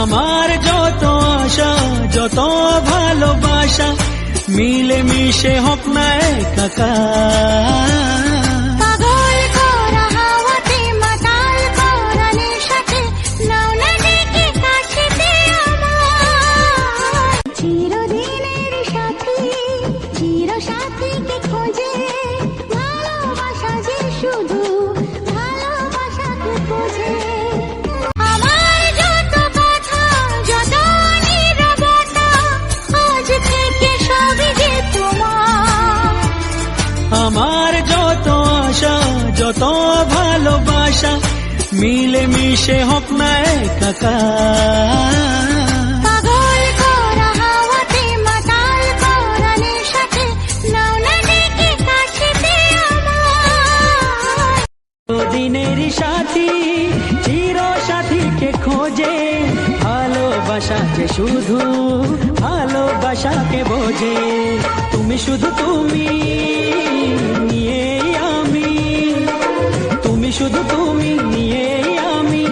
আমার যত আশা যত ভালোবাসা মিলে মিশে হোক না একাকার। পাগল করা হাওয়াতে মাতাল করা নেশাতে নাও না ডেকে কাছেতে আমার। চিরদিনের সাথী চির সাথীকে খোঁজে ভালোবাসা যে শুধু ভালোবাসাকে বোঝে। আমার যত কথা যত নীরবতা আজ থেকে সবই যে তোমার। আমার যত আশা যত ভালোবাসা মিলে মিশে হোক না একাকার। পাগল করা হাওয়াতে মাতাল করা নেশাতে নাও না ডেকে কাছেতে আমার। দিনের সাথী চির সাথীকে খোঁজে ভালোবাসা যে শুধু ভালোবাসাকে বোঝে। তুমি শুধু তুমি নিয়ে আমি, তুমি শুধু তুমি নিয়ে আমি